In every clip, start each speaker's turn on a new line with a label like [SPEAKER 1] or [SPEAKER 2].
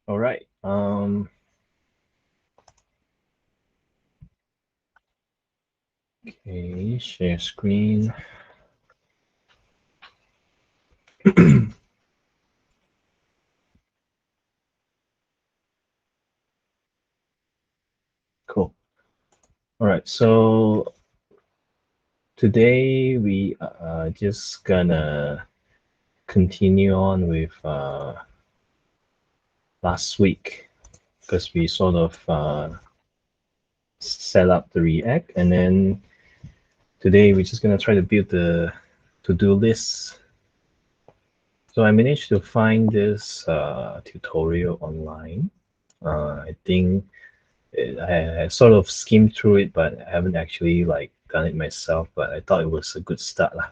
[SPEAKER 1] All right. Okay, share screen. Cool. All right. So today we just gonna continue on with last week because we sort of set up the React, and then today we're just gonna try to build the to-do list. So I managed to find this tutorial online. I think I sort of skimmed through it, but I haven't actually like done it myself. But I thought it was a good start lah.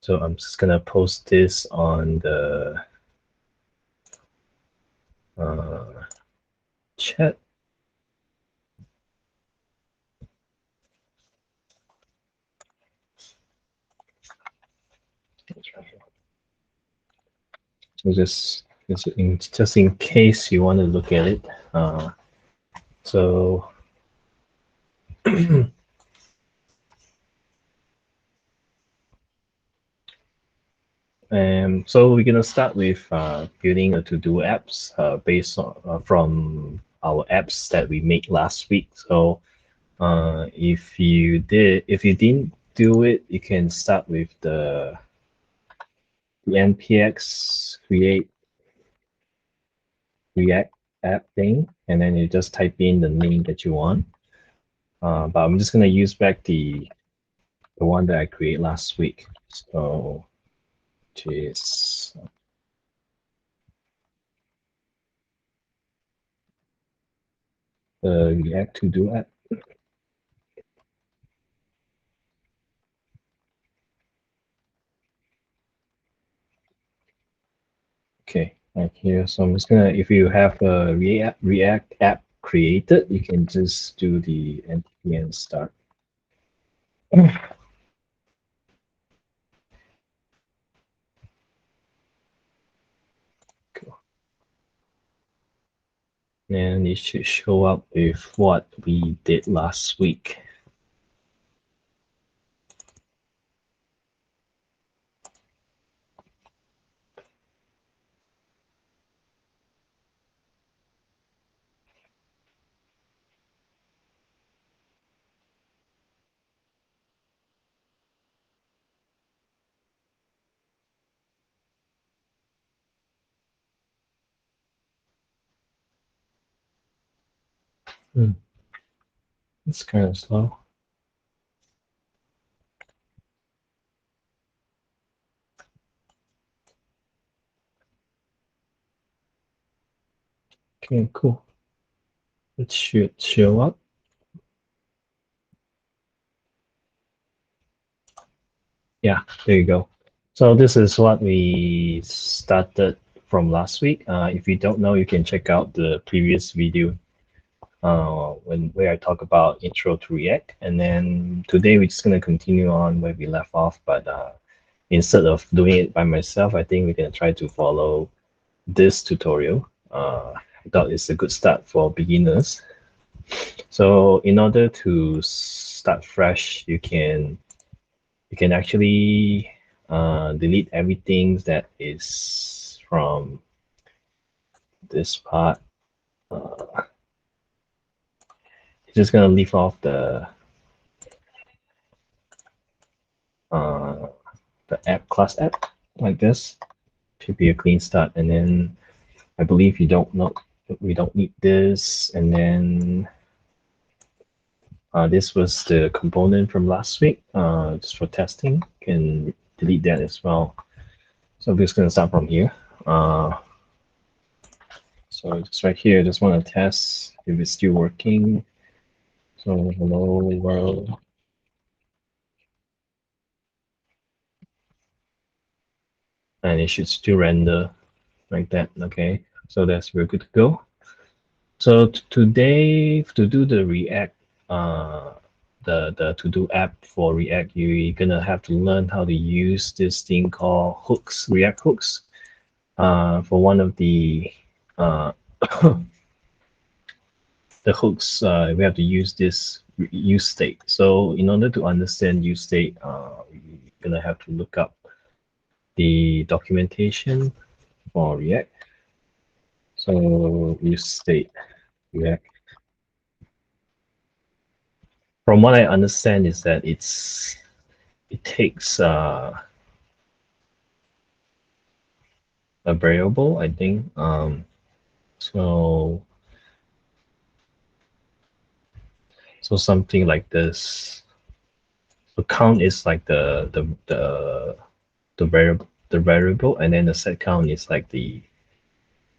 [SPEAKER 1] So I'm just gonna post this on the uh, chat. So just in case you want to look at it. So so we're gonna start with building a to-do apps based on from our apps that we made last week. So if you didn't do it, you can start with the npx create React app thing, and then you just type in the name that you want. But I'm just gonna use back the one that I created last week. So, which is the React to do app. Okay, right here. So I'm just gonna, if you have a React app created, you can just do the npm start. Cool. And it should show up with what we did last week. Hmm. It's kind of slow. Okay, cool. It should show up. Yeah, there you go. So this is what we started from last week. If you don't know, you can check out the previous video where I talk about intro to React. And then today we're just gonna continue on where we left off. But instead of doing it by myself, I think we're gonna try to follow this tutorial. I thought it's a good start for beginners. So in order to start fresh, you can actually delete everything that is from this part. Uh, just gonna leave off uh, the app class app like this. Should be a clean start. And then I believe you don't know we don't need this. And then this was the component from last week, just for testing. Can delete that as well. So I'm just gonna start from here. So just right here, just want to test if it's still working. So hello world, and it should still render like that. Okay, so that's we're good to go. So today to do the React, the to do app for React, you're gonna have to learn how to use this thing called hooks, React hooks, for one of the uh, the hooks, we have to use this use state. So in order to understand use state, we're gonna have to look up the documentation for React. So use state React. From what I understand is that it takes a variable, I think. So so something like this. So count is like the variable, and then the set count is like the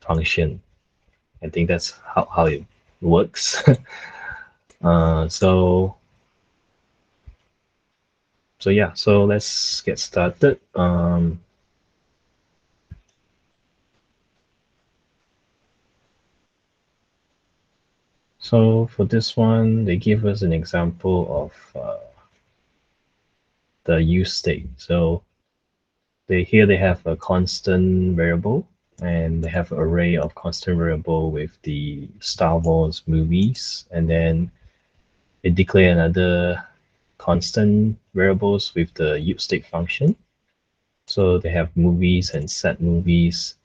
[SPEAKER 1] function. I think that's how it works. So yeah, so let's get started. So for this one, they give us an example of the use state. So they have a constant variable, and they have an array of constant variable with the Star Wars movies, and then they declare another constant variables with the use state function. So they have movies and set movies.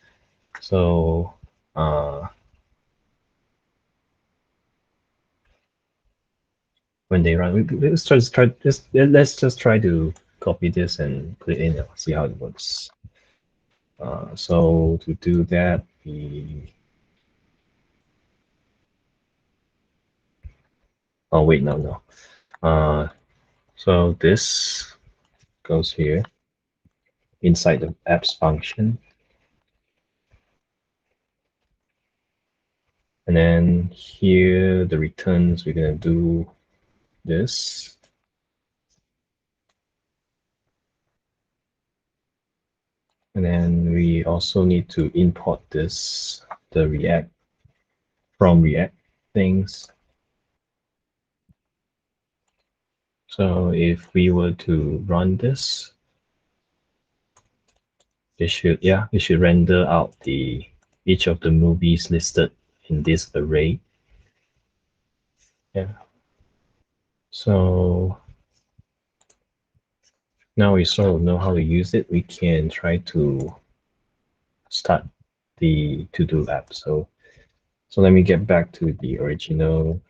[SPEAKER 1] So when they run, let's just try to copy this and put it in and see how it works. So to do that, we oh wait, no. So this goes here inside the apps function, and then here the returns, we're gonna do this. And then we also need to import this, the React, from React things. So if we were to run this, it should render out each of the movies listed in this array. Yeah. So now we sort of know how to use it. We can try to start the to-do app. So let me get back to the original.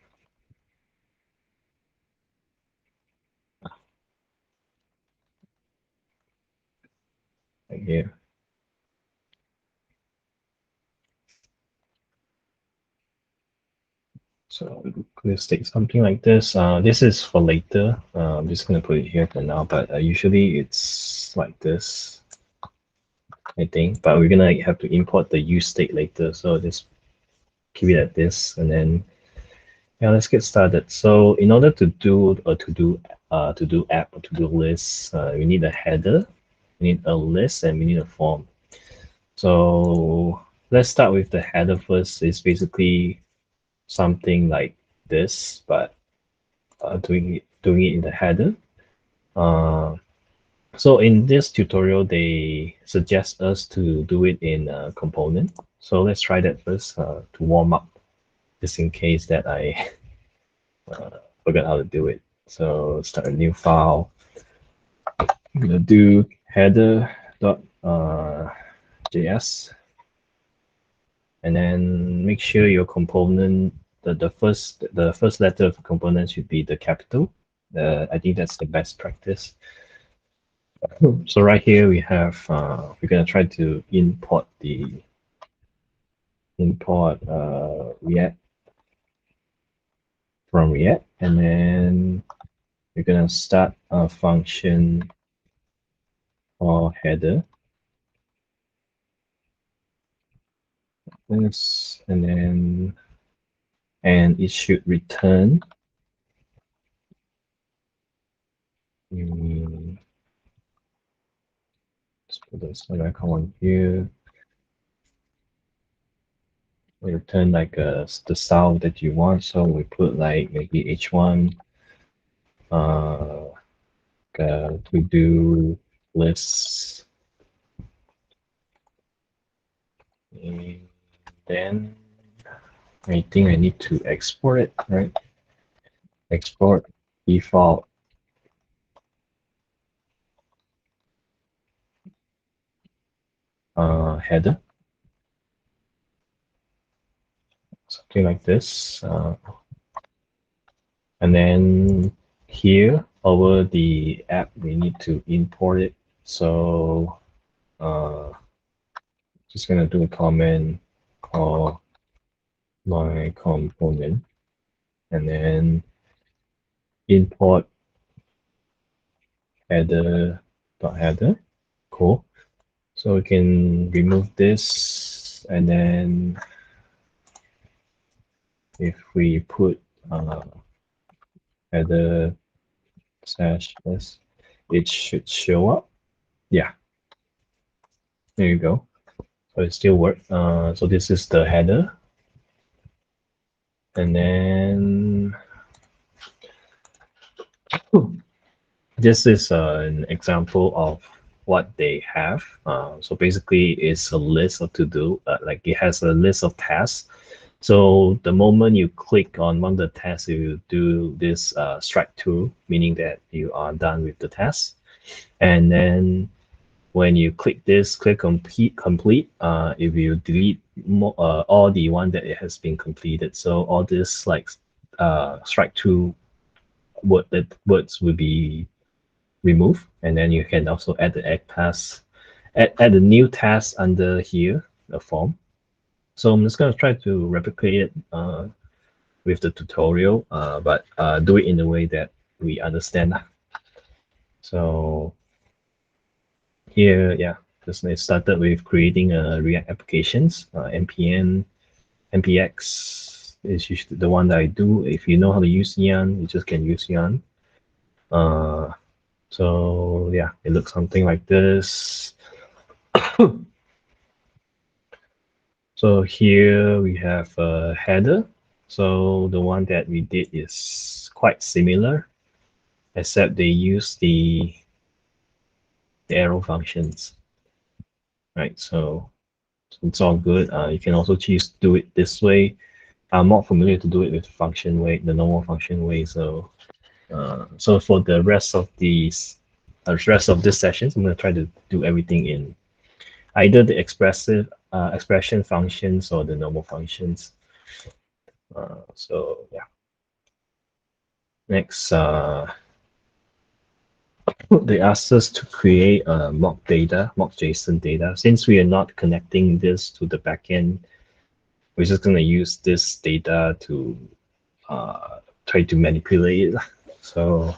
[SPEAKER 1] Right here. So let's take something like this. This is for later. I'm just gonna put it here for now, but usually it's like this, I think. But we're gonna have to import the use state later, so just keep it at this, and then yeah, let's get started. So in order to do a to do app or to-do list, we need a header, we need a list, and we need a form. So let's start with the header first. It's basically something like this, but doing it in the header. Uh, so in this tutorial, they suggest us to do it in a component. So let's try that first to warm up, just in case that I forgot how to do it. So start a new file. I'm gonna do header dot js, and then make sure your component, the first letter of the component should be the capital. I think that's the best practice. So right here we have we're gonna try to import React from React, and then we're gonna start a function or header. This, and it should return. Let's put this icon here. We return like the style that you want. So we put like maybe h1 to do lists. Then I think I need to export it, right? Export default header, something like this. And then here over the app, we need to import it. So just gonna do a comment called my component, and then import header dot header. Cool. So we can remove this, and then if we put header slash s, it should show up. Yeah, there you go. So it still works. So this is the header, and then this is an example of what they have. So basically, it's a list of to do. Like it has a list of tasks. So the moment you click on one of the tasks, you do this strike through, meaning that you are done with the task. And then when you click this, click complete. If you delete all the one that it has been completed, so all this like strike through words will be removed, and then you can also add the add task, add a new task under here, the form. So I'm just gonna try to replicate it with the tutorial, but do it in a way that we understand. So here, yeah, just I started with creating React applications, npm, npx is usually the one that I do. If you know how to use Yarn, you just can use Yarn. Uh, so yeah, it looks something like this. So here we have a header. So the one that we did is quite similar, except they use the arrow functions, right? So it's all good. You can also choose to do it this way. I'm not familiar to do it with function way, the normal function way. So for the rest of this sessions, I'm gonna try to do everything in either the expression functions or the normal functions. So yeah. Next, they asked us to create a mock JSON data. Since we are not connecting this to the backend, we're just gonna use this data to try to manipulate it. So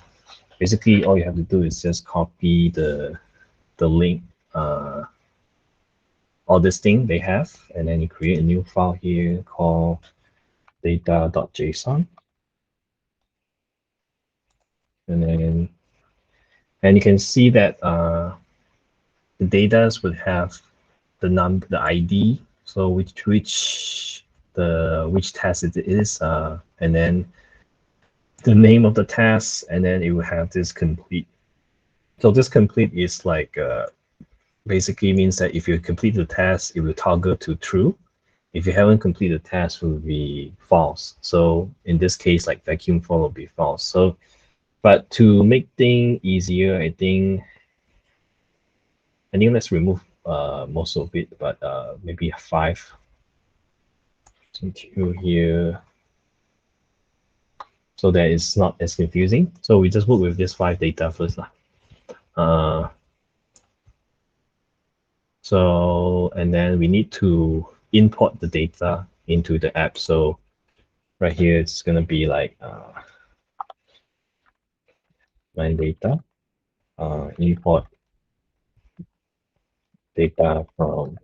[SPEAKER 1] basically, all you have to do is just copy the link, all this thing they have, and then you create a new file here called data.json, and you can see that the data would have the ID, so which task it is, and then the name of the task, and then it will have this complete. So this complete is like basically means that if you complete the task, it will toggle to true. If you haven't completed the task, it will be false. So in this case, like vacuum for will be false. So, but to make things easier, I think let's remove most of it, but maybe 5 into here so that it's not as confusing. So we just work with this 5 data first. Uh, so, and then we need to import the data into the app. So right here, it's going to be like my data, import data from,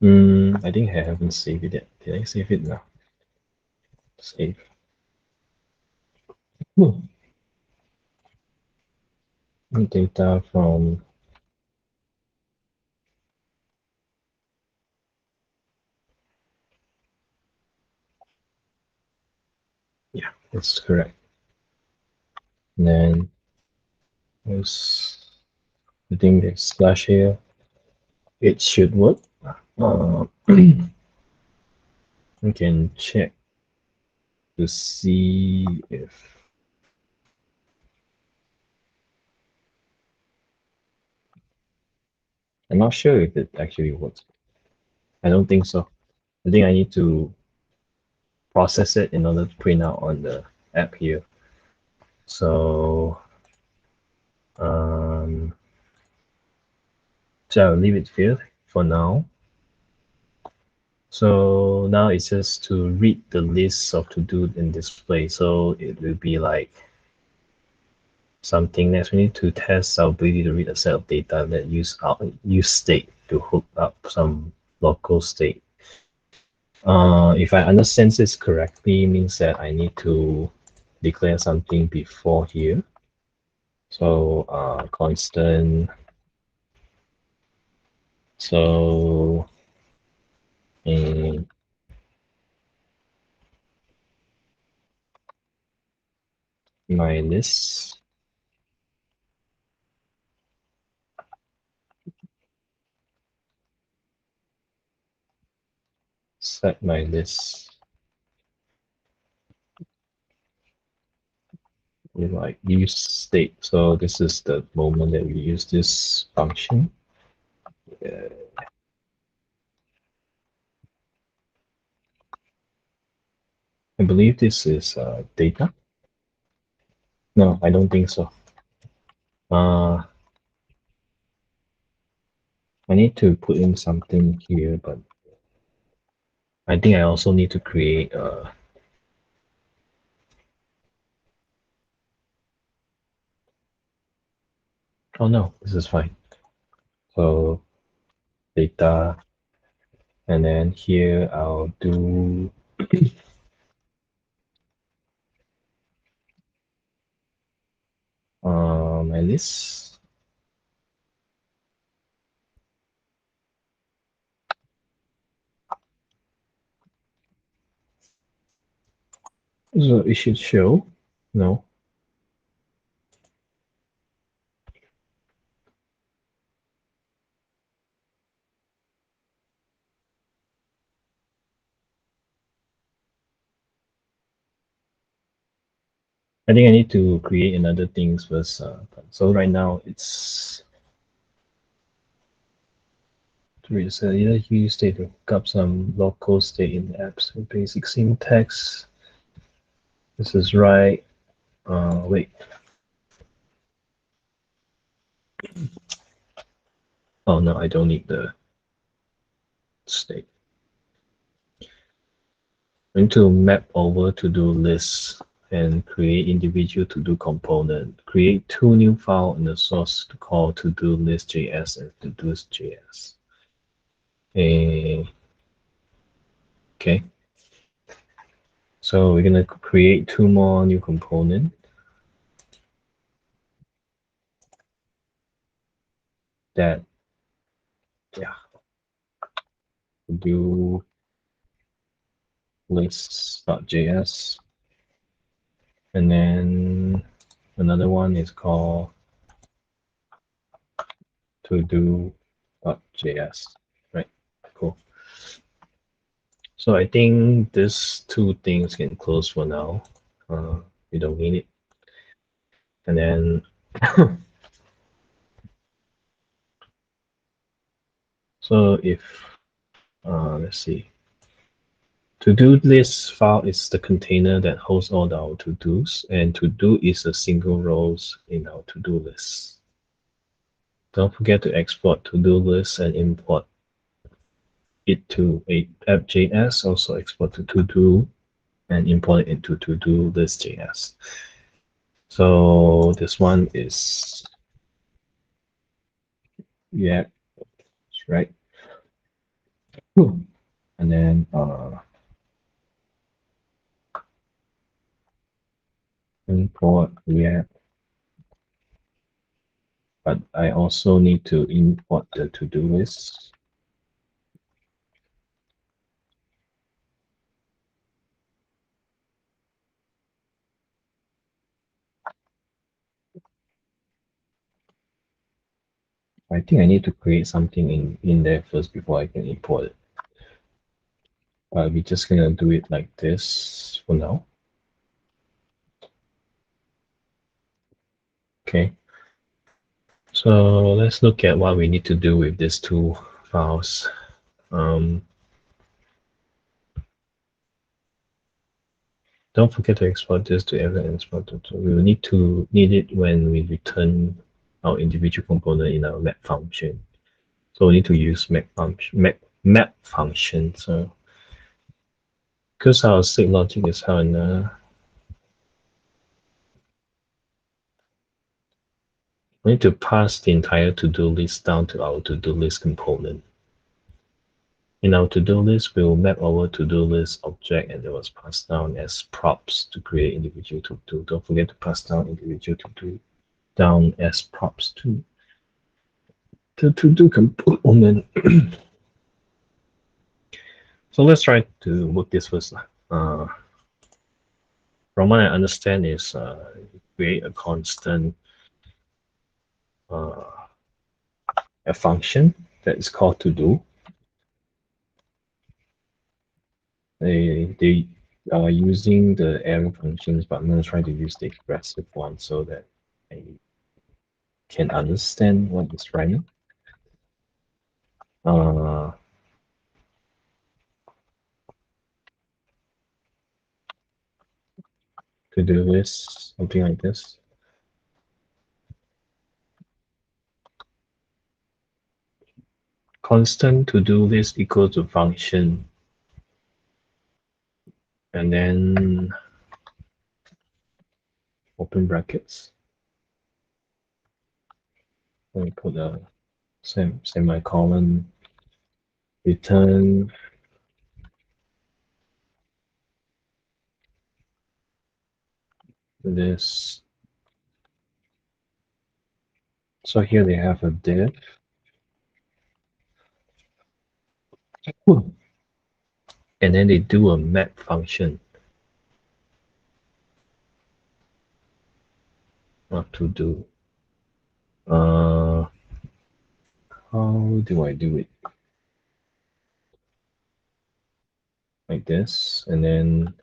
[SPEAKER 1] I think I haven't saved it yet. Did I save it now? Save. Hmm. Data from, yeah, that's correct. And then this. I think there's slash here. It should work. We can check to see if I'm not sure if it actually works. I don't think so. I think I need to process it in order to print out on the app here. So um, so I'll leave it here for now. So now it's just to read the list of to do in display. So it will be like something next. We need to test our ability to read a set of data that use state to hook up some local state. If I understand this correctly, means that I need to declare something before here. So constant. So in my list, set my list with like use state. So this is the moment that we use this function. Uh, I believe this is data. No, I don't think so. Uh, I need to put in something here, but I think I also need to create oh no, this is fine. So data, and then here I'll do my list. So it should show. No, I think I need to create another things first. So right now it's so either use state to look up some local state in the app. So basic syntax. This is right. Wait. Oh no, I don't need the state. I need to map over to-do lists and create individual to-do component. Create two new files in the source to call to-do list.js and to-dos.js. Okay. So we're gonna create two more new component that yeah do lists.js, and then another one is called to do.js. Right. Cool. So I think these two things can close for now. We don't need it. And then so if let's see, to-do list file is the container that holds all our to-dos, and to-do is a single rows in our to-do list. Don't forget to export to-do list and import it to a app.js. Also export to to-do and import it into to-do list.js. So this one is React, right? And then import React, but I also need to import the to-do list. I think I need to create something in there first before I can import it. We're just gonna do it like this for now. Okay. So let's look at what we need to do with these two files. Um, don't forget to export this to every export. We will need it when we return our individual component in our map function. So we need to use map function. So because our state logic is how we need to pass the entire to-do list down to our to-do list component. In our to-do list, we will map our to-do list object and it was passed down as props to create individual to-do. Don't forget to pass down individual to-do down as props to the to-do component. So let's try to work this first. From what I understand is create a constant uh, a function that is called to do. They are using the arrow functions, but I'm going to try to use the expressive one so that I can understand what is running. Uh, to do this, something like this. Constant to do list equal to function, and then open brackets. Let me put a semicolon, return this. So here they have a div, and then they do a map function. What to do? How do I do it? Like this, and then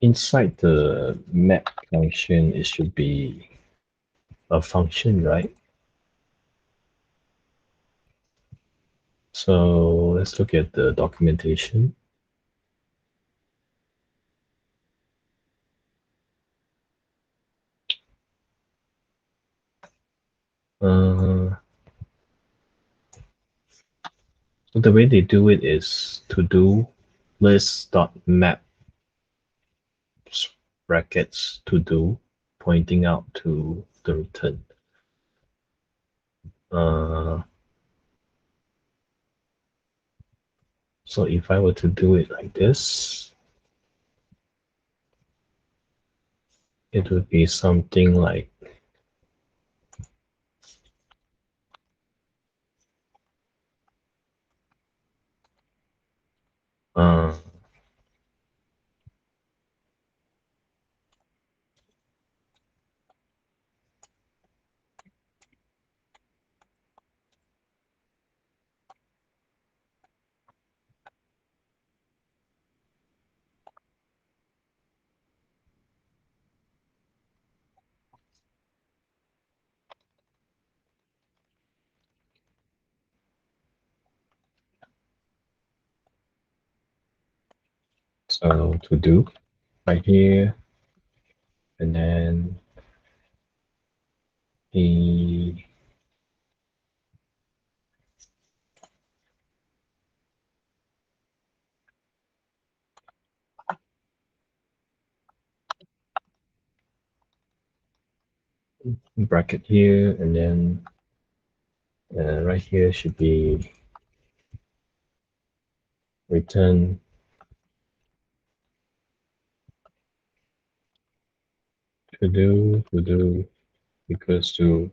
[SPEAKER 1] inside the map function, it should be a function, right? So let's look at the documentation. So the way they do it is to do list.map brackets to do pointing out to the return. So if I were to do it like this, it would be something like uh, so to do right here, and then the bracket here, and then right here should be return to do equals to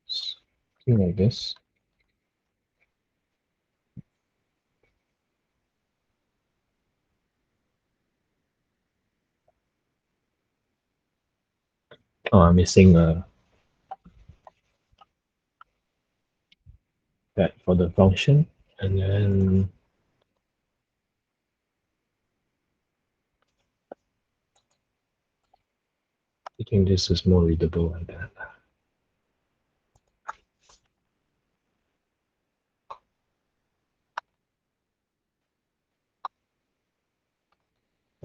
[SPEAKER 1] something like this. Oh, I'm missing that for the function. And then I think this is more readable like that.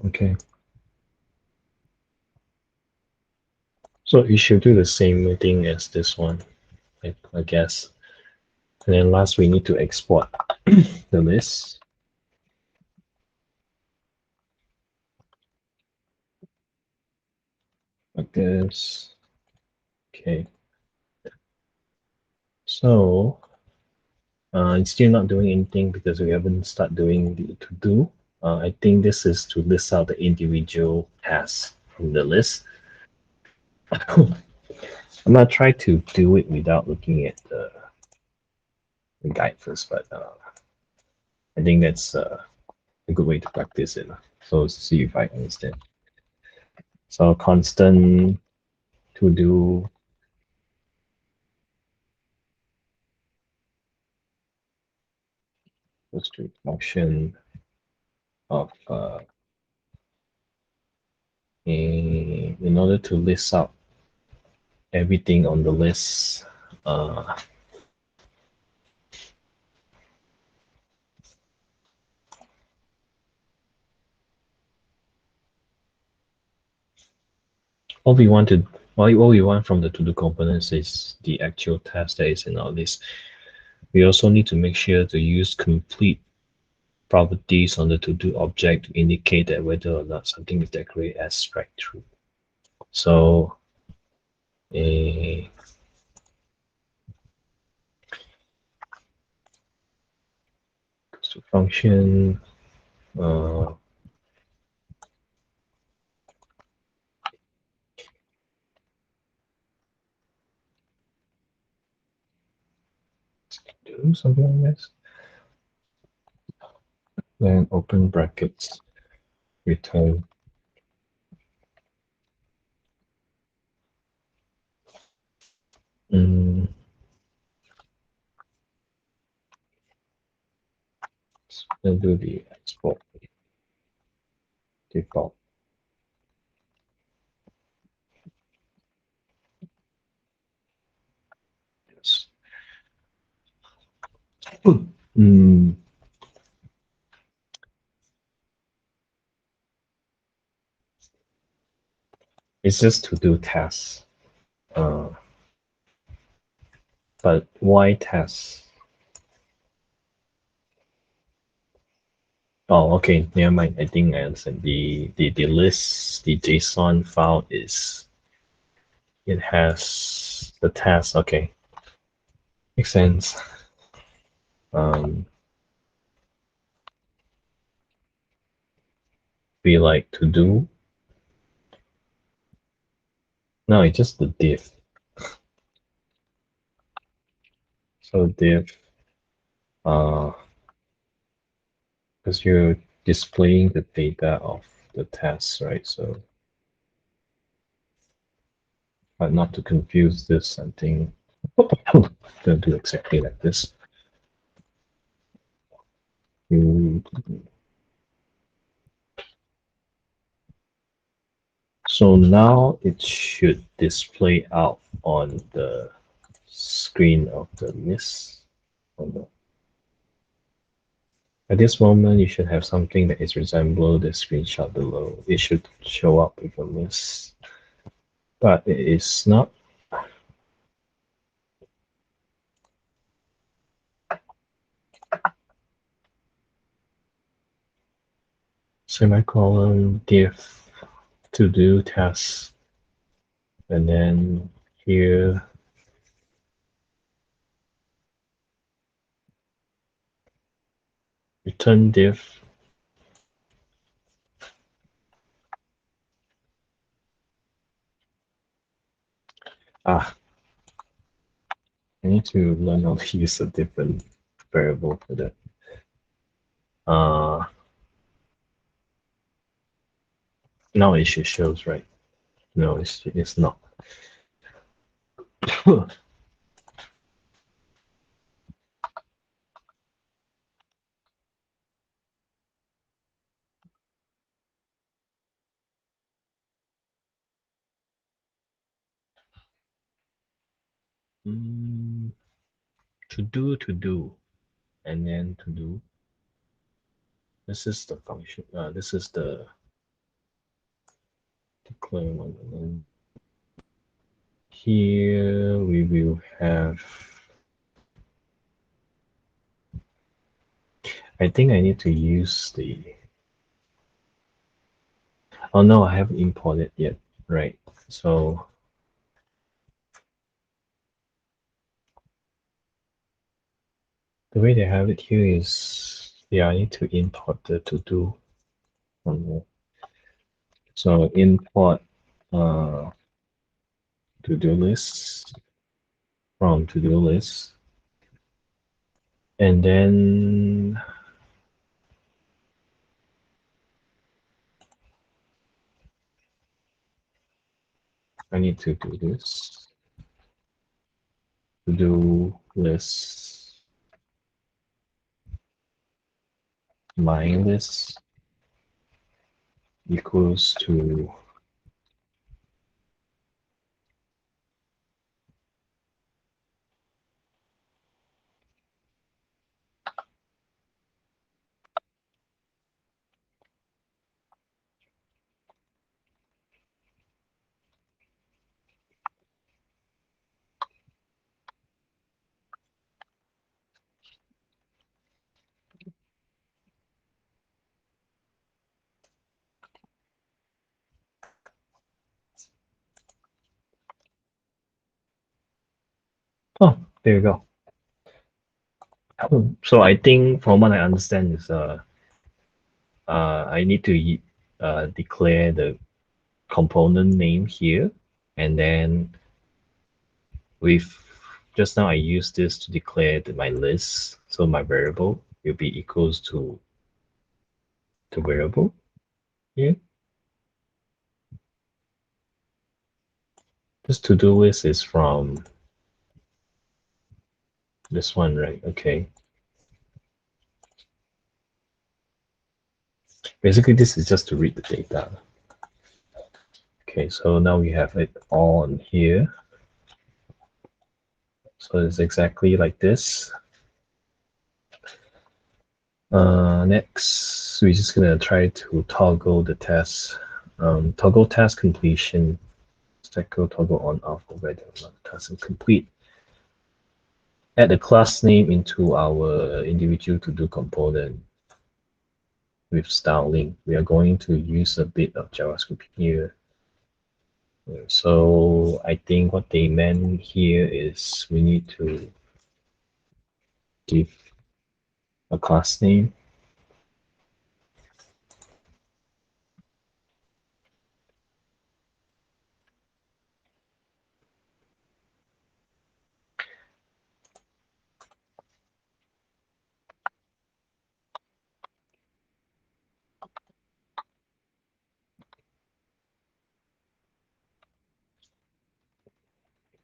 [SPEAKER 1] Okay. So you should do the same thing as this one, I guess. And then last we need to export the list like this. Okay. So it's still not doing anything because we haven't started doing the to do. I think this is to list out the individual tasks from the list. I'm gonna try to do it without looking at the guide first, but I think that's a good way to practice it. So see if I understand. So constant to do street function of in order to list out everything on the list. Uh, all we want to all we want from the to-do components is the actual task that is in our list. We also need to make sure to use complete properties on the to-do object to indicate that whether or not something is declared as strike through. So a function uh, do something like this. Then open brackets return. Mm, then do the export default. Yes. Mm, it's just to do tasks. Uh, but why tasks? Oh, okay. Never mind. I think I understand. The list, the JSON file is it has the task. Okay, makes sense. Um, be like to do. No, it's just the div. So div, uh, because you're displaying the data of the task, right? So, but not to confuse this, I think don't do exactly like this. You So now it should display out on the screen of the list. At this moment, you should have something that is resemble the screenshot below. It should show up with a list, but it is not. Semicolon div to do tasks, and then here return div. Ah, I need to learn how to use a different variable for that. Now it should shows right. No, it's not. Mm, to do, and then to do. This is the function. This is the declare one. And then here we will have. I think I need to use the. Oh no, I haven't imported yet. Right. So the way they have it here is, yeah, I need to import the to do one more. So import uh, to do list from to do list, and then I need to do this to do list my list equals to oh, there you go. So I think from what I understand is I need to declare the component name here, and then with just now I used this to declare my list, so my variable will be equals to the variable here. This to-do list is from this one, right? Okay. Basically, this is just to read the data. Okay, so now we have it all on here. So it's exactly like this. Next, we're just gonna try to toggle the test. Toggle task completion. Toggle on off whether or not the task is complete. Add a class name into our individual to do component with styling. We are going to use a bit of JavaScript here. So I think what they meant here is we need to give a class name.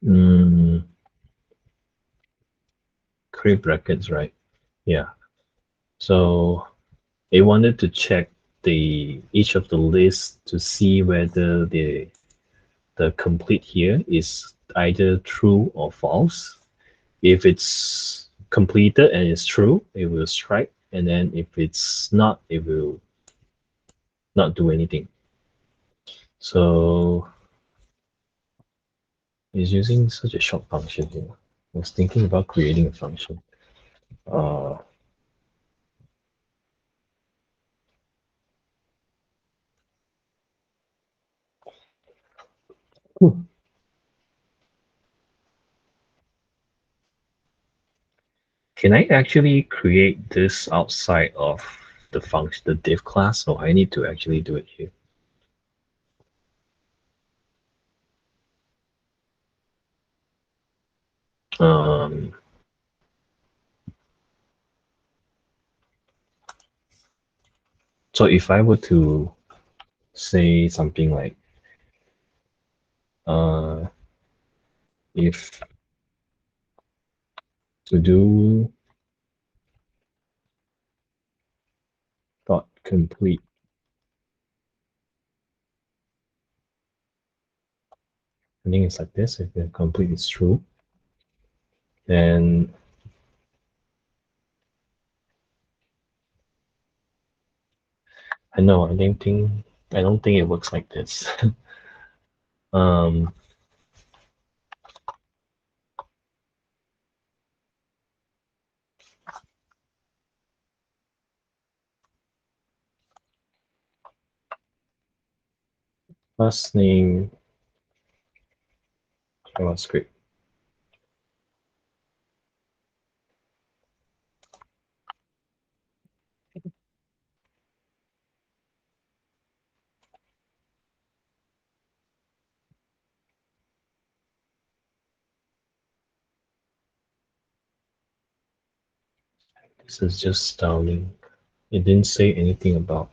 [SPEAKER 1] Mm, create brackets, right? Yeah. So they wanted to check the each of the lists to see whether the complete here is either true or false. If it's completed and it's true, it will strike, and then if it's not, it will not do anything. So it's using such a short function here. I was thinking about creating a function. Uh, can I actually create this outside of the function, the div class, or I need to actually do it here? Um, so if I were to say something like uh, if to do dot complete, I think it's like this. If the complete is true, then I know I don't think it works like this. um, Last name JavaScript. This is just astounding. It didn't say anything about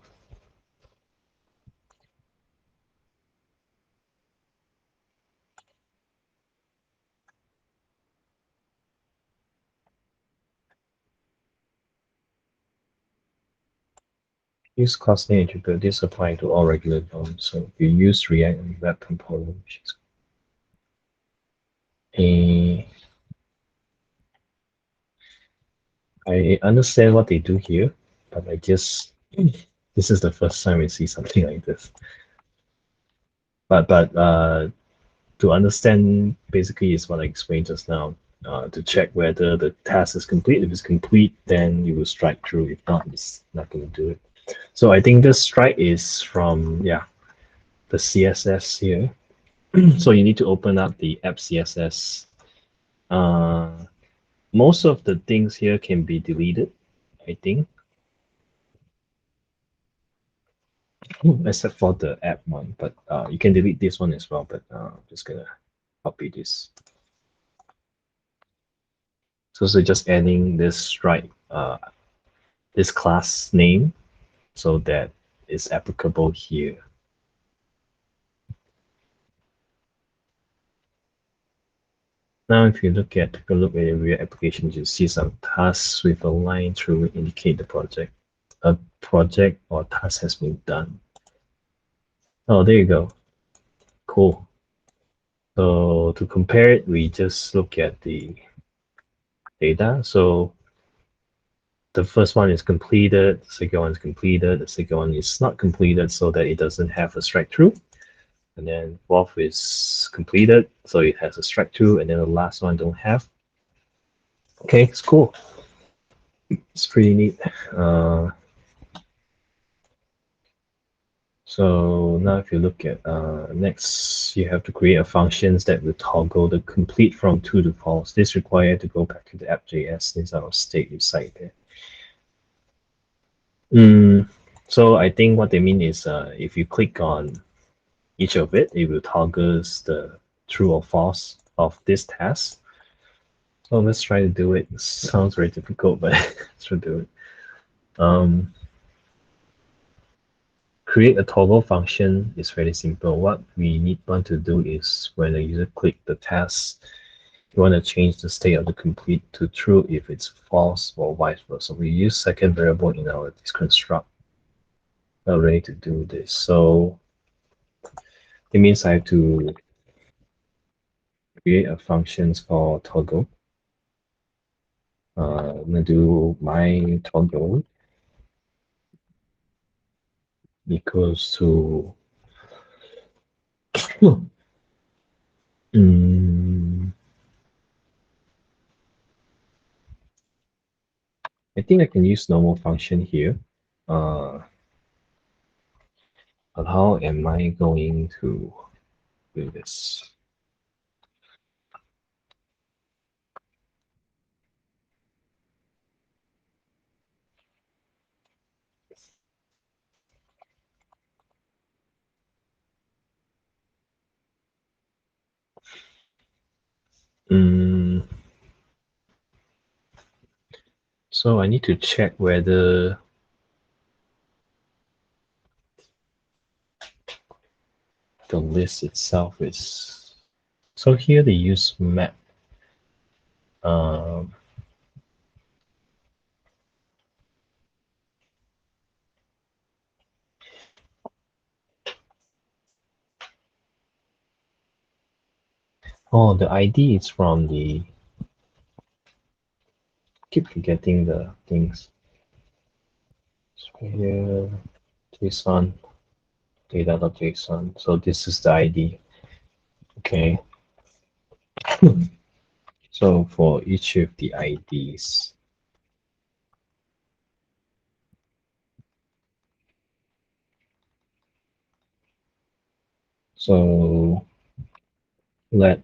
[SPEAKER 1] use class name attribute. This apply to all regular DOM. So if you use React and Web Component, which is a I understand what they do here, but I guess this is the first time we see something like this. But to understand basically is what I explained just now. To check whether the task is complete. If it's complete, then you will strike through. If not, it's not going to do it. So I think this strike is from the CSS here. So you need to open up the app CSS. Most of the things here can be deleted, I think, except for the app one. But you can delete this one as well. But I'm just gonna copy this. So just adding this this class name so that it's applicable here. Now, if you take a look at your application, you see some tasks with a line through indicate the project. A project or task has been done. Oh, there you go. Cool. So to compare it, we just look at the data. So the first one is completed, the second one is completed, the second one is not completed so that it doesn't have a strike through. And then fourth is completed, so it has a strike through, and then the last one don't have. Okay, it's cool. It's pretty neat. So now if you look at next, you have to create a functions that will toggle the complete from true to false. This required to go back to the app.js. This is our state you cite there. So I think what they mean is if you click on each of it, it will toggle the true or false of this task. So let's try to do it. It sounds very difficult, but let's try to do it. Create a toggle function is very simple. What we want to do is when a user click the task, you want to change the state of the complete to true if it's false or vice versa. We use second variable in our construct array to do this. So it means I have to create a function called toggle. I'm going to do my toggle equals to I think I can use normal function here. But how am I going to do this? So I need to check whether the list itself is So here they use map. Um, oh, the ID is from the. Keep forgetting the things. So here, JSON, data.json. So this is the ID. Okay. So for each of the IDs, so let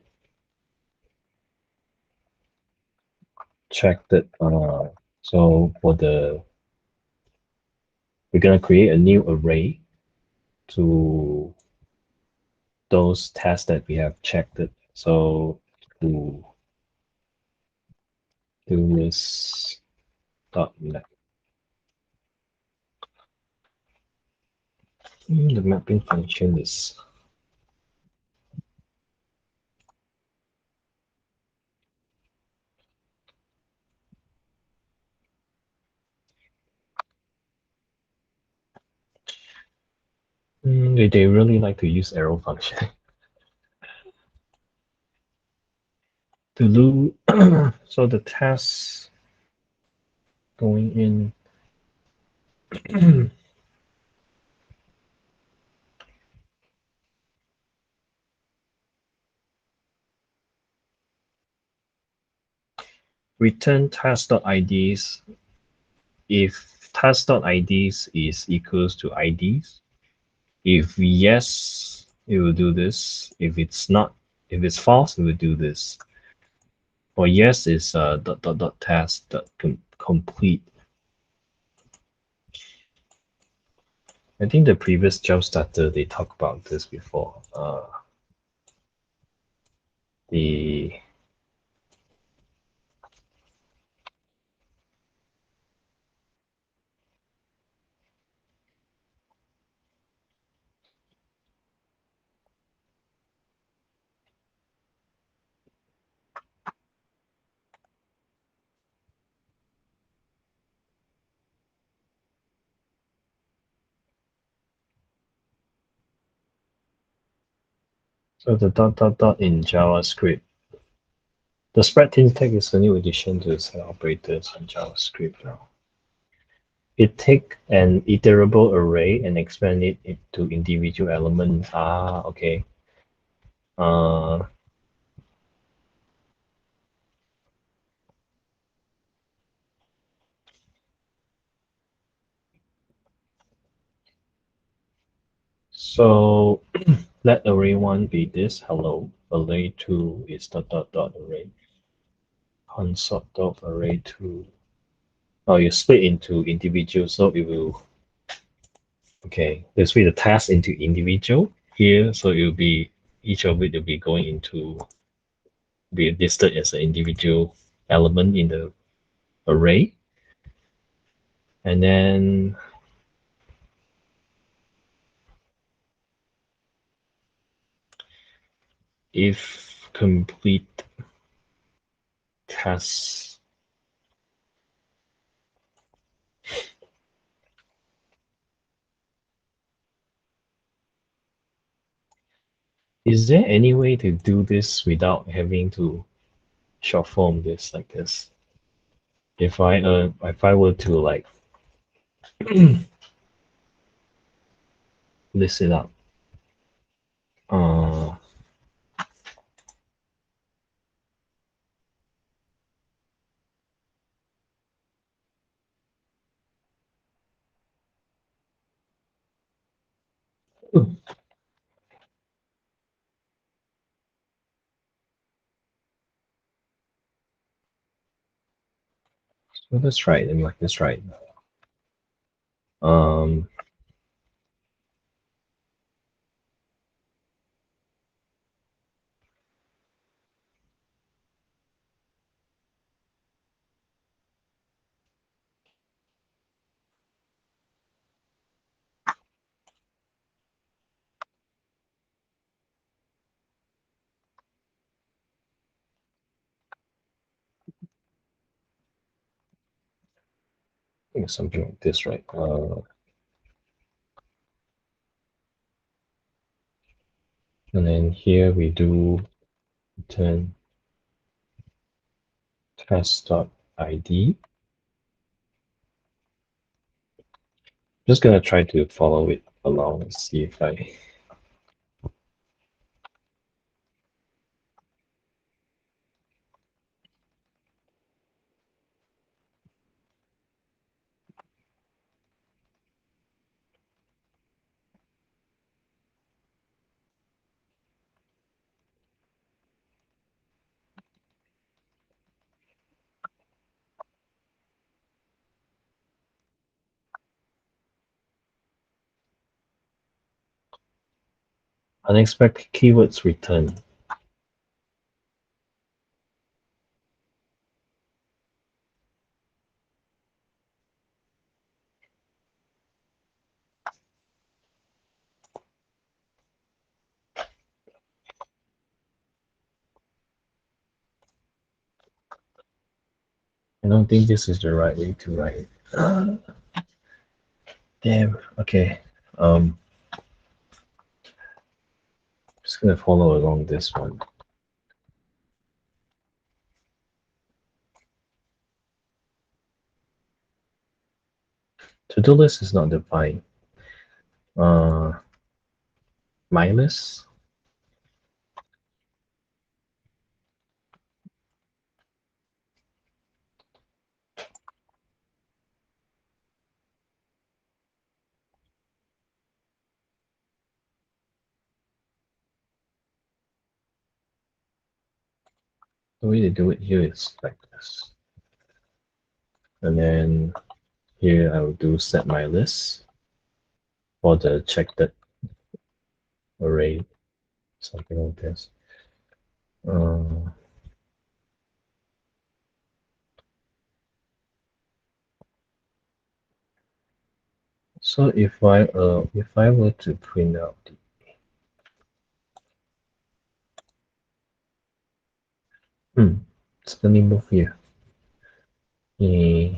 [SPEAKER 1] check that. So for the we're gonna create a new array to those tests that we have checked it. So to do this dot net. The mapping function is they really like to use arrow function to do so the tasks going in return task.ids if task.ids is equals to IDs. If yes, it will do this. If it's not, if it's false, it will do this. For yes is dot dot dot task dot complete. I think the previous job starter they talked about this before. The so the dot dot dot in JavaScript. The spread tag is a new addition to set operators in JavaScript now. It take an iterable array and expand it into individual elements. Ah, okay. Uh, so let array one be this hello. Array two is dot dot dot array. Consort dot array two. Oh, you split into individual, so it will. Okay, let's split the task into individual here, so it will be each of it will be going into be listed as an individual element in the array, and then if complete tasks. Is there any way to do this without having to short form this like this? If I were to like list it up, uh, so let's try it. Let's try it. Um, think something like this, right? And then here we do return test.id. Just gonna try to follow it along and see if I unexpected keywords return. I don't think this is the right way to write it. Damn. Okay. Just gonna follow along this one. To-do list is not defined. Uh, my list. The way to do it here is like this. And then here I will do set my list for the checked array, something like this. Uh, so if I were to print out let me move here. Eh,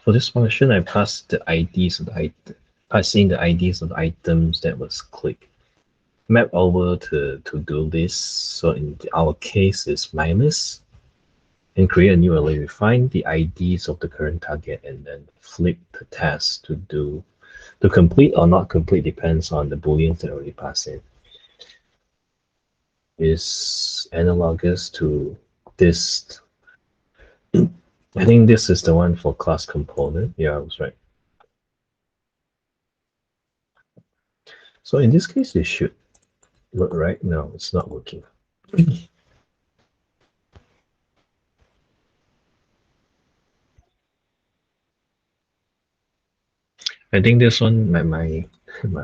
[SPEAKER 1] for this function, I passed the IDs of the passing the IDs of the items that was clicked. Map over to do this. So in our case is minus and create a new array. We find the IDs of the current target and then flip the task to complete or not complete depends on the booleans that already passed in. Is analogous to this. I think this is the one for class component. Yeah, I was right. So in this case, it should work, right? No, it's not working. I think this one, my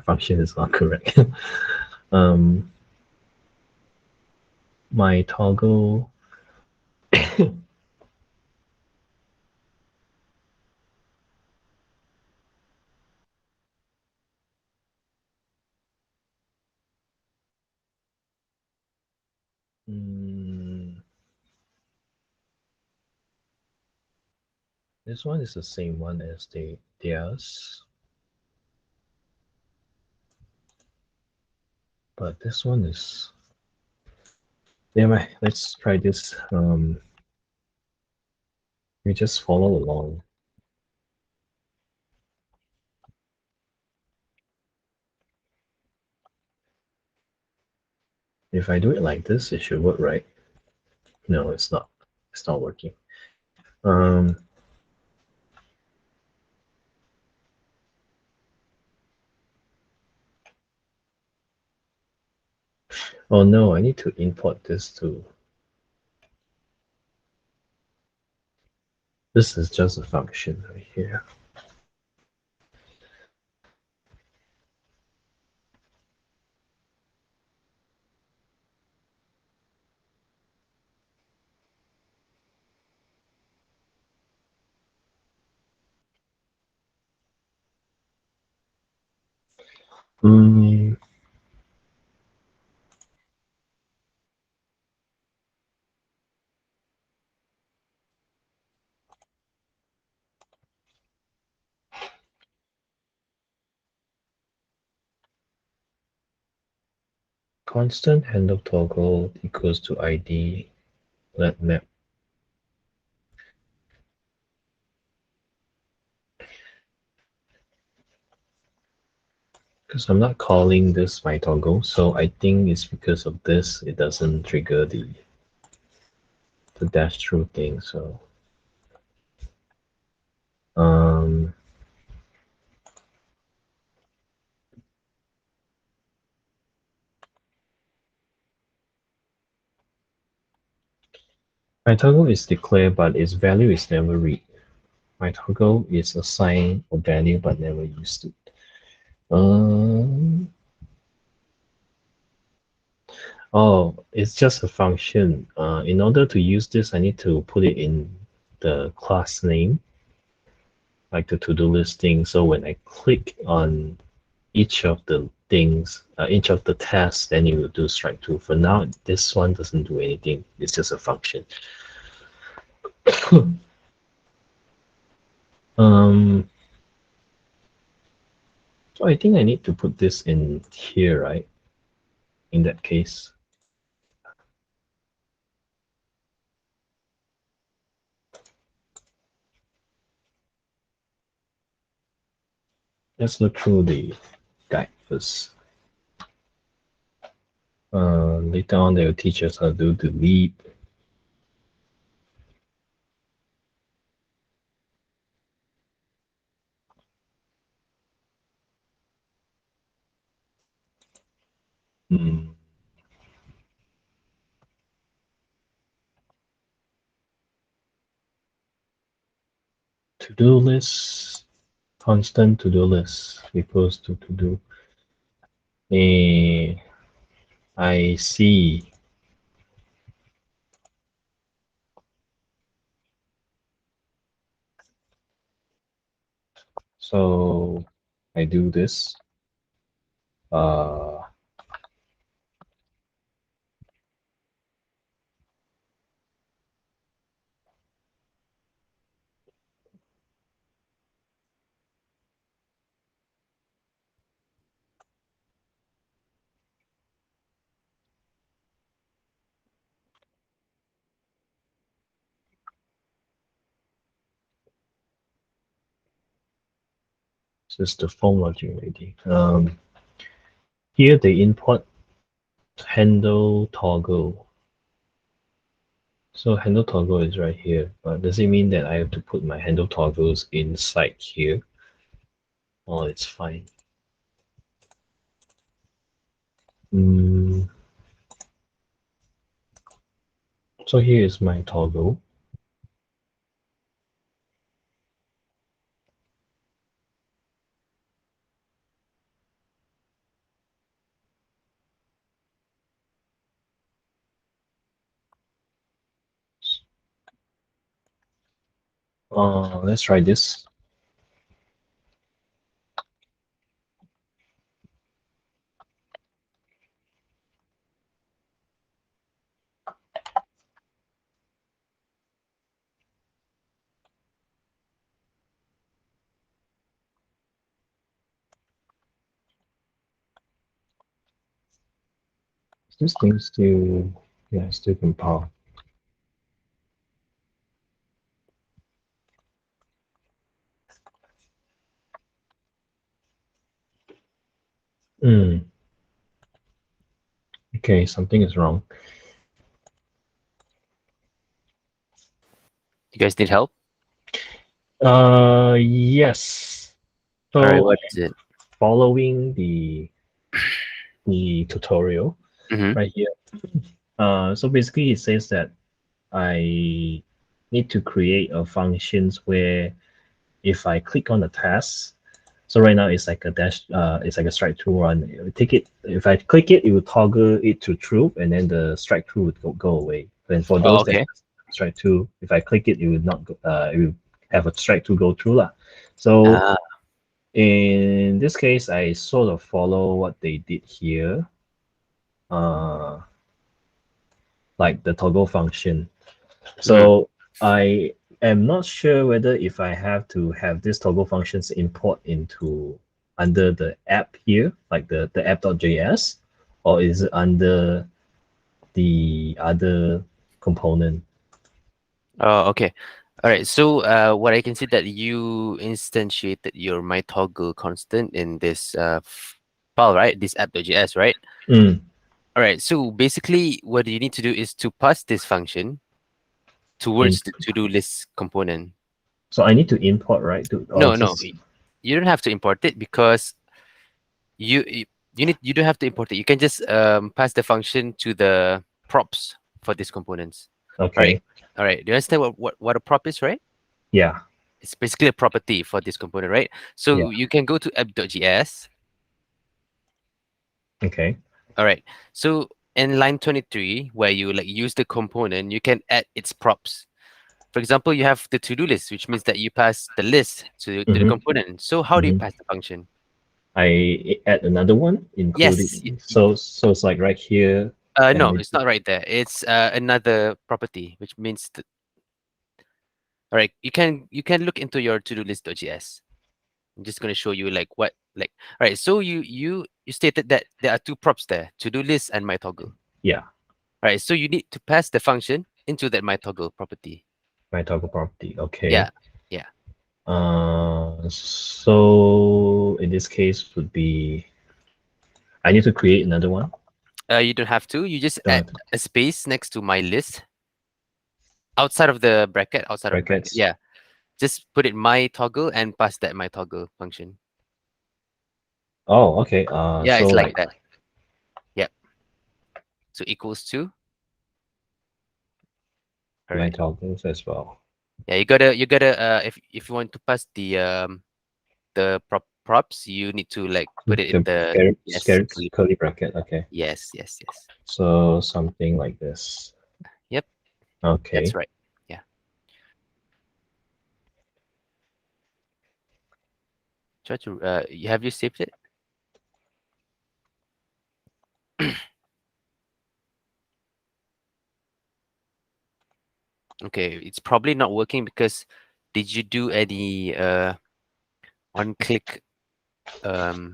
[SPEAKER 1] function is not correct. um, my toggle. This one is the same one as theirs, but this one is. Anyway, let's try this. We just follow along. If I do it like this, it should work, right? No, it's not. It's not working. Um, oh no, I need to import this too. This is just a function right here. Mm, constant handle toggle equals to ID let map. Because I'm not calling this my toggle, so I think it's because of this it doesn't trigger the dash through thing. So um, my toggle is declared, but its value is never read. My toggle is assigned a value but never used it. Um, oh, it's just a function. In order to use this, I need to put it in the class name, like the to-do list thing. So when I click on each of the things, each of the tasks, then it will do strike two. For now, this one doesn't do anything. It's just a function. um, so I think I need to put this in here, right? In that case, let's look through the guide first. Later on, they'll teach us how to do delete. Mm. To-do list, constant to-do list equals to to-do. I see. So I do this. Uh, this is the phone logic already. Here they import handle toggle. So handle toggle is right here. Does it mean that I have to put my handle toggles inside here? Oh, it's fine. Mm, so here is my toggle. Let's try this. This thing still, yeah, still compile. Mm, okay, something is wrong.
[SPEAKER 2] You guys need help?
[SPEAKER 1] Yes.
[SPEAKER 2] All right,
[SPEAKER 1] So
[SPEAKER 2] what
[SPEAKER 1] I'm
[SPEAKER 2] is it?
[SPEAKER 1] following the tutorial
[SPEAKER 2] Mm-hmm.
[SPEAKER 1] right here. So basically it says that I need to create a functions where if I click on the task, so right now it's like a dash, it's like a strike through run. It will take it. If I click it, it will toggle it to true, and then the strike through would go away. And for
[SPEAKER 2] Oh,
[SPEAKER 1] those that
[SPEAKER 2] okay.
[SPEAKER 1] strike through, if I click it, it will not go. It will have a strike to go through lah. So
[SPEAKER 2] Ah,
[SPEAKER 1] In this case, I sort of follow what they did here, uh, like the toggle function.
[SPEAKER 2] Mhm.
[SPEAKER 1] So I am not sure whether if I have to have this toggle functions import into under the app here, like the app.js, or is it under the other component?
[SPEAKER 2] Oh, okay. All right. So, what I can see that you instantiated your my toggle constant in this file, right? This app.js, right?
[SPEAKER 1] Mm,
[SPEAKER 2] All right. So basically, what you need to do is to pass this function
[SPEAKER 1] in,
[SPEAKER 2] towards the to-do list component.
[SPEAKER 1] so I need to import, right? To or
[SPEAKER 2] No, no,
[SPEAKER 1] just
[SPEAKER 2] you don't have to import it because you you don't have to import it. You can just pass the function to the props for these components. All right.
[SPEAKER 1] okay.
[SPEAKER 2] All right. Do you understand what a prop is, right?
[SPEAKER 1] Yeah,
[SPEAKER 2] It's basically a property for this component, right?
[SPEAKER 1] yeah.
[SPEAKER 2] So you can go to app.js.
[SPEAKER 1] Okay.
[SPEAKER 2] All right. So in line 23, where you like use the component, you can add its props. For example, you have the to-do list, which means that you pass the list to the
[SPEAKER 1] Mm-hmm,
[SPEAKER 2] component. So how do you
[SPEAKER 1] mm-hmm.
[SPEAKER 2] pass the function?
[SPEAKER 1] I add another one,
[SPEAKER 2] Yes.
[SPEAKER 1] including so it's like right here, and
[SPEAKER 2] No,
[SPEAKER 1] it
[SPEAKER 2] it's not right there. It's another property, which means that, all right, you can look into your to-do list.js. I'm just going to show you like what like all right. So you stated that there are two props there, to-do list and my toggle.
[SPEAKER 1] yeah,
[SPEAKER 2] All right, so you need to pass the function into that my toggle property.
[SPEAKER 1] my toggle property.
[SPEAKER 2] Yeah,
[SPEAKER 1] Okay.
[SPEAKER 2] yeah.
[SPEAKER 1] So in this case would be I need to create another one.
[SPEAKER 2] You don't have to. You just
[SPEAKER 1] Don't
[SPEAKER 2] add
[SPEAKER 1] have to
[SPEAKER 2] a space next to my list outside of the bracket. Outside of the bracket.
[SPEAKER 1] brackets.
[SPEAKER 2] Yeah. Just put it my toggle and pass that my toggle function.
[SPEAKER 1] Oh, okay.
[SPEAKER 2] Yeah,
[SPEAKER 1] So
[SPEAKER 2] it's like
[SPEAKER 1] like
[SPEAKER 2] that. Yeah. So equals to. All
[SPEAKER 1] my
[SPEAKER 2] right.
[SPEAKER 1] toggles as well.
[SPEAKER 2] Yeah, you gotta if you want to pass the props, you need to like put it in
[SPEAKER 1] The
[SPEAKER 2] the yes curly.
[SPEAKER 1] curly bracket. Okay.
[SPEAKER 2] Yes, yes, yes.
[SPEAKER 1] So something like this.
[SPEAKER 2] Yep, that's
[SPEAKER 1] Okay.
[SPEAKER 2] right. Yeah. Try to have you saved it? Okay, it's probably not working because did you do any one click all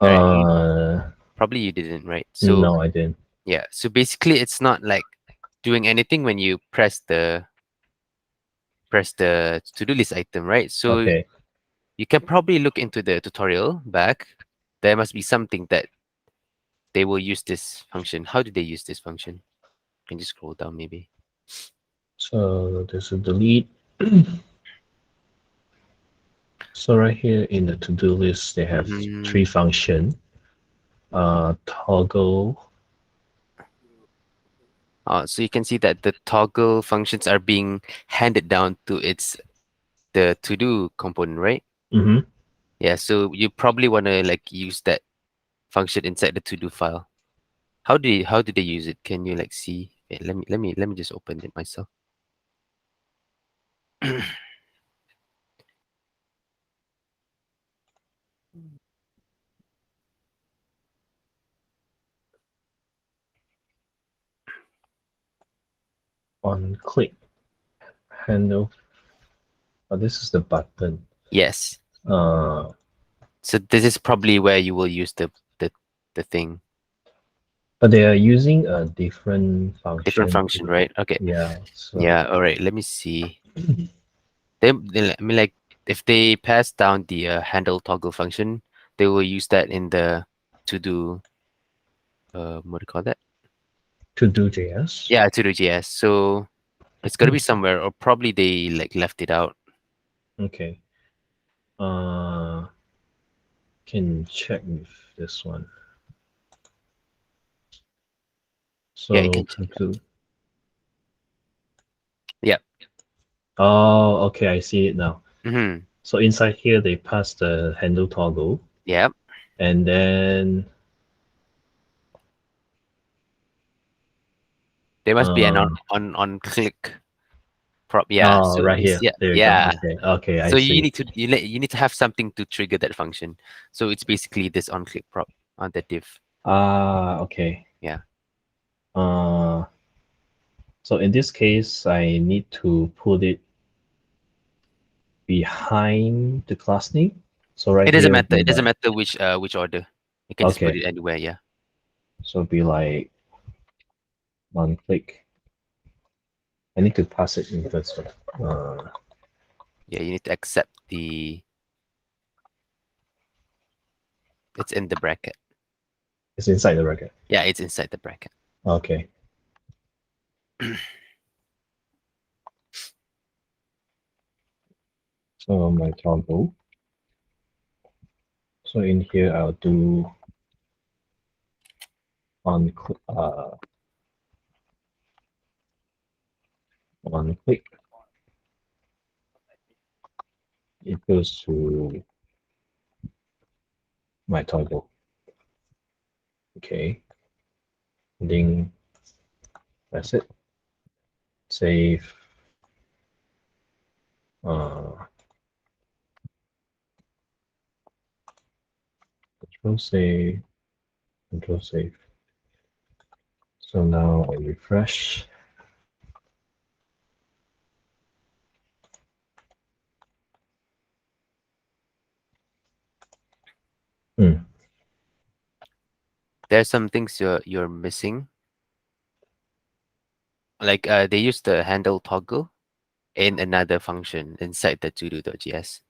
[SPEAKER 2] right,
[SPEAKER 1] Uh,
[SPEAKER 2] probably you didn't, right? So
[SPEAKER 1] no, I didn't.
[SPEAKER 2] yeah, so basically it's not like doing anything when you press the to-do list item, right? So
[SPEAKER 1] Okay.
[SPEAKER 2] you can probably look into the tutorial back. There must be something that they will use this function. How do they use this function? You can just scroll down maybe.
[SPEAKER 1] So there's a delete. So right here in the to-do list, they have
[SPEAKER 2] Mm-hmm.
[SPEAKER 1] three function. Toggle.
[SPEAKER 2] So you can see that the toggle functions are being handed down to its the to-do component, right?
[SPEAKER 1] Mm-hmm.
[SPEAKER 2] Yeah, so you probably want to like use that function inside the to-do file. How do they use it? Can you like see? Wait, let me just open it myself.
[SPEAKER 1] On click handle. Oh, this is the button.
[SPEAKER 2] Yes.
[SPEAKER 1] Uh,
[SPEAKER 2] So this is probably where you will use the thing.
[SPEAKER 1] but they are using a different
[SPEAKER 2] Different
[SPEAKER 1] function
[SPEAKER 2] function,
[SPEAKER 1] to,
[SPEAKER 2] right? Okay.
[SPEAKER 1] yeah. So
[SPEAKER 2] Yeah, all right. Let me see. I mean like if they pass down the handle toggle function, they will use that in the to do what do you call that?
[SPEAKER 1] to do JS.
[SPEAKER 2] Yeah, to do JS. So it's gotta be somewhere, or probably they like left it out.
[SPEAKER 1] Okay. Uh, can check with this one.
[SPEAKER 2] Yeah, you
[SPEAKER 1] So
[SPEAKER 2] can
[SPEAKER 1] to
[SPEAKER 2] check that.
[SPEAKER 1] do.
[SPEAKER 2] Yeah.
[SPEAKER 1] Oh, okay. I see it now.
[SPEAKER 2] Mm-hmm.
[SPEAKER 1] So inside here, they pass the handle toggle,
[SPEAKER 2] Yeah.
[SPEAKER 1] and then
[SPEAKER 2] There must be an
[SPEAKER 1] uh,
[SPEAKER 2] on click. prop. Yeah.
[SPEAKER 1] Oh,
[SPEAKER 2] So
[SPEAKER 1] right
[SPEAKER 2] you
[SPEAKER 1] here.
[SPEAKER 2] see,
[SPEAKER 1] There you go.
[SPEAKER 2] yeah.
[SPEAKER 1] Okay. Okay, I
[SPEAKER 2] So you
[SPEAKER 1] see.
[SPEAKER 2] need to you need to have something to trigger that function. So it's basically this on click prop on the div.
[SPEAKER 1] Ah, okay.
[SPEAKER 2] Yeah.
[SPEAKER 1] Uh, so in this case, I need to put it behind the class name. So right
[SPEAKER 2] It doesn't
[SPEAKER 1] here will
[SPEAKER 2] matter.
[SPEAKER 1] be
[SPEAKER 2] It doesn't
[SPEAKER 1] like,
[SPEAKER 2] matter which order. You can just put
[SPEAKER 1] okay.
[SPEAKER 2] it anywhere. Yeah.
[SPEAKER 1] So be like one click. I need to pass it in first.
[SPEAKER 2] Yeah. You need to accept the. It's in the bracket.
[SPEAKER 1] It's inside the record.
[SPEAKER 2] Yeah. It's inside the bracket.
[SPEAKER 1] Okay. So my toggle. So in here, I'll do on one click equals to my toggle. Okay. Then that's it. Save. Uh, Control save. Control save. So now I refresh. Hmm.
[SPEAKER 2] There's some things you're missing. Like they use the handle toggle in another function inside the todo.js.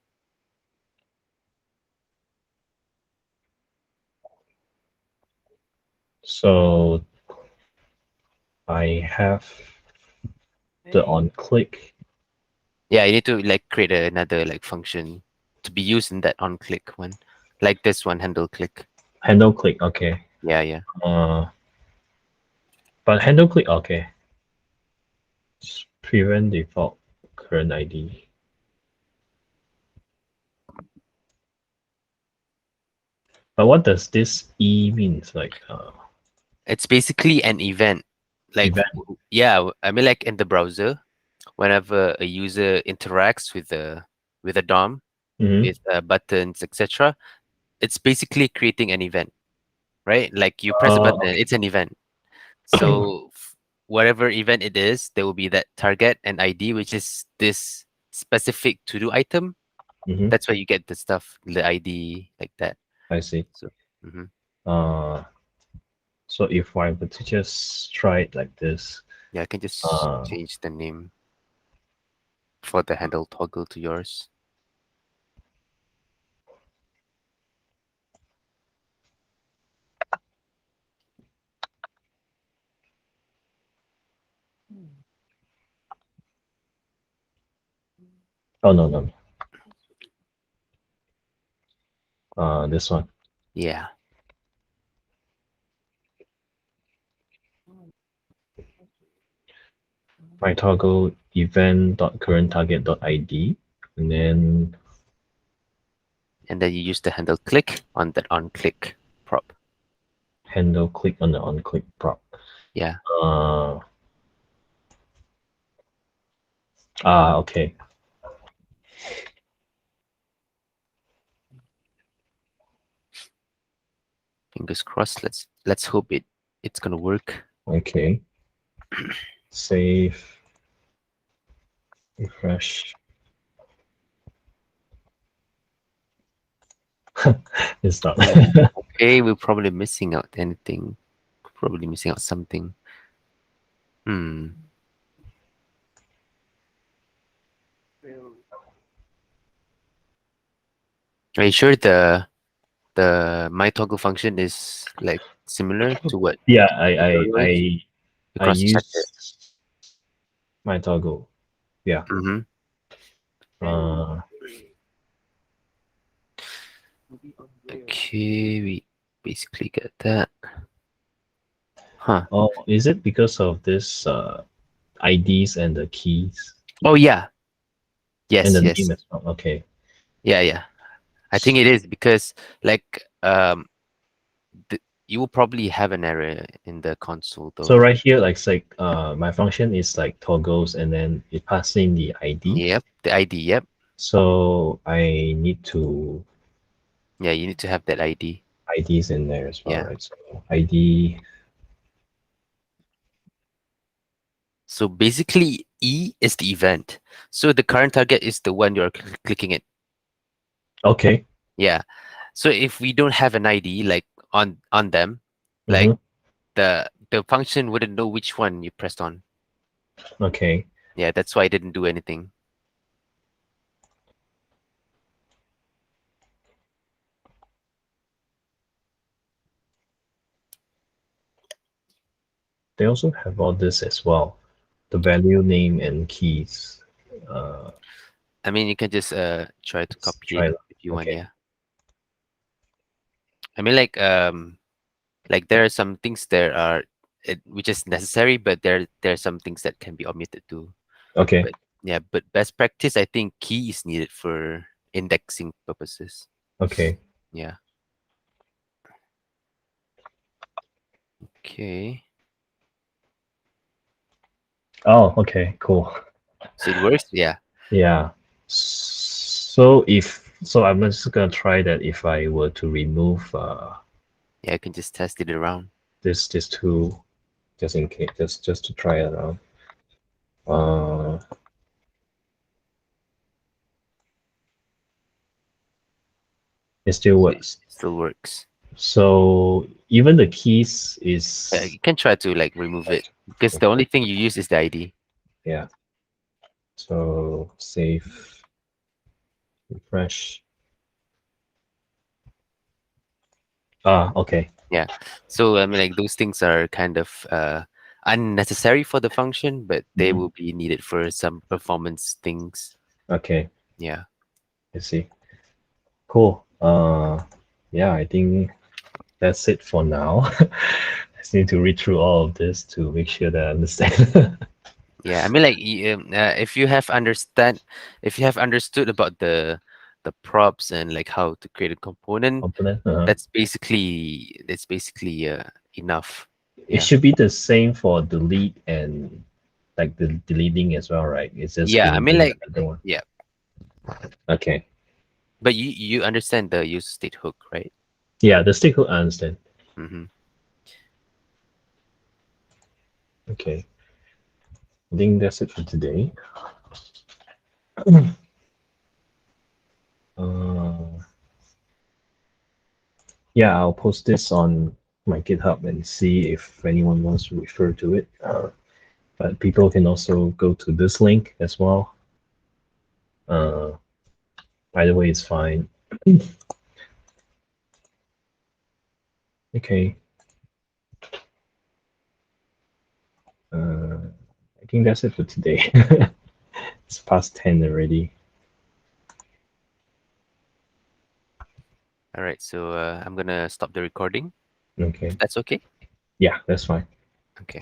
[SPEAKER 1] So I have the on click
[SPEAKER 2] Yeah, you need to like create another like function to be used in that on click one, like this one handle click.
[SPEAKER 1] handle click. Okay.
[SPEAKER 2] Yeah, yeah.
[SPEAKER 1] Uh, but handle click. Okay. Prevent default current ID. But what does this E means? Like
[SPEAKER 2] It's basically an event. Like
[SPEAKER 1] event.
[SPEAKER 2] yeah, I mean like in the browser, whenever a user interacts with a DOM,
[SPEAKER 1] Mm-hmm.
[SPEAKER 2] with buttons, etc., it's basically creating an event, right? Like you press a button,
[SPEAKER 1] Okay.
[SPEAKER 2] it's an event. So whatever event it is, there will be that target and ID, which is this specific to do item.
[SPEAKER 1] Mm-hmm.
[SPEAKER 2] That's where you get the stuff, the ID, like that.
[SPEAKER 1] I see.
[SPEAKER 2] So mhm.
[SPEAKER 1] Uh, so if I were to just try it like this,
[SPEAKER 2] Yeah, I can just
[SPEAKER 1] uh,
[SPEAKER 2] change the name for the handle toggle to yours.
[SPEAKER 1] oh no, no, no. This one.
[SPEAKER 2] Yeah.
[SPEAKER 1] My toggle event.currentTarget.id, and then
[SPEAKER 2] And then you use the handle click on that on click prop.
[SPEAKER 1] handle click on the on click prop.
[SPEAKER 2] Yeah.
[SPEAKER 1] Uh, okay.
[SPEAKER 2] Fingers crossed. Let's hope it's gonna work.
[SPEAKER 1] Okay. Save, refresh. It's done.
[SPEAKER 2] Okay, we're probably missing out anything. Probably missing out something. Hmm. Are you sure the my toggle function is like similar to what
[SPEAKER 1] Yeah,
[SPEAKER 2] downloads? You
[SPEAKER 1] I
[SPEAKER 2] cross check it.
[SPEAKER 1] use my toggle. Yeah.
[SPEAKER 2] Mm-hmm.
[SPEAKER 1] Uh,
[SPEAKER 2] Okay, we basically get that. Huh.
[SPEAKER 1] oh, is it because of this IDs and the keys
[SPEAKER 2] Oh yeah.
[SPEAKER 1] and
[SPEAKER 2] Yes,
[SPEAKER 1] the
[SPEAKER 2] yes.
[SPEAKER 1] name as well? Okay.
[SPEAKER 2] Yeah, yeah. I think it is because like you will probably have an error in the console
[SPEAKER 1] So
[SPEAKER 2] though.
[SPEAKER 1] right here, like my function is like toggles, and then it passes in the ID.
[SPEAKER 2] Yep, the ID. Yep.
[SPEAKER 1] So I need to
[SPEAKER 2] Yeah, you need to have that ID.
[SPEAKER 1] IDs in there as well,
[SPEAKER 2] Yeah.
[SPEAKER 1] right? So ID.
[SPEAKER 2] So basically, E is the event. So the current target is the one you're clicking it.
[SPEAKER 1] Okay.
[SPEAKER 2] Yeah. So if we don't have an ID like on them, like
[SPEAKER 1] Mm-hmm.
[SPEAKER 2] the function wouldn't know which one you pressed on.
[SPEAKER 1] Okay.
[SPEAKER 2] Yeah, that's why I didn't do anything.
[SPEAKER 1] They also have all this as well. The value, name, and keys. Uh,
[SPEAKER 2] I mean, you can just try to
[SPEAKER 1] let's
[SPEAKER 2] copy it
[SPEAKER 1] try.
[SPEAKER 2] if you want.
[SPEAKER 1] Okay.
[SPEAKER 2] Yeah. I mean, like there are some things there are which is necessary, but there are some things that can be omitted too.
[SPEAKER 1] Okay.
[SPEAKER 2] But yeah, but best practice, I think key is needed for indexing purposes.
[SPEAKER 1] Okay.
[SPEAKER 2] Yeah. Okay.
[SPEAKER 1] Oh, okay. Cool.
[SPEAKER 2] So it works. Yeah.
[SPEAKER 1] Yeah. So I'm just gonna try that if I were to remove
[SPEAKER 2] Yeah, I can just test it around.
[SPEAKER 1] this two, just in case, just to try it out. Uh, it still
[SPEAKER 2] So
[SPEAKER 1] works.
[SPEAKER 2] it still works.
[SPEAKER 1] So even the keys
[SPEAKER 2] You
[SPEAKER 1] is
[SPEAKER 2] can try to like remove it because the only thing you use is the ID.
[SPEAKER 1] yeah. So save, refresh. Ah, okay.
[SPEAKER 2] Yeah. So I mean, like those things are kind of unnecessary for the function, but they
[SPEAKER 1] Mhm.
[SPEAKER 2] will be needed for some performance things.
[SPEAKER 1] Okay,
[SPEAKER 2] Yeah.
[SPEAKER 1] I see. Cool. Yeah, I think that's it for now. I just need to read through all of this to make sure that I understand.
[SPEAKER 2] Yeah. I mean, like if you have understood about the props and like how to create a component,
[SPEAKER 1] Component.
[SPEAKER 2] that's basically enough.
[SPEAKER 1] It
[SPEAKER 2] Yeah.
[SPEAKER 1] should be the same for delete and like the deleting as well, right? It's just
[SPEAKER 2] Yeah. I mean,
[SPEAKER 1] deleting
[SPEAKER 2] like
[SPEAKER 1] another one.
[SPEAKER 2] yeah.
[SPEAKER 1] Okay.
[SPEAKER 2] But you understand the use state hook, right?
[SPEAKER 1] Yeah, the stakeholder I understand.
[SPEAKER 2] Mm-hmm.
[SPEAKER 1] Okay. I think that's it for today. Uh, yeah, I'll post this on my GitHub and see if anyone wants to refer to it. But people can also go to this link as well. Uh, either way is fine. Okay. Uh, I think that's it for today. It's past 10 already.
[SPEAKER 2] All right. So I'm gonna stop the recording if
[SPEAKER 1] Okay.
[SPEAKER 2] that's okay.
[SPEAKER 1] Yeah, that's fine.
[SPEAKER 2] Okay.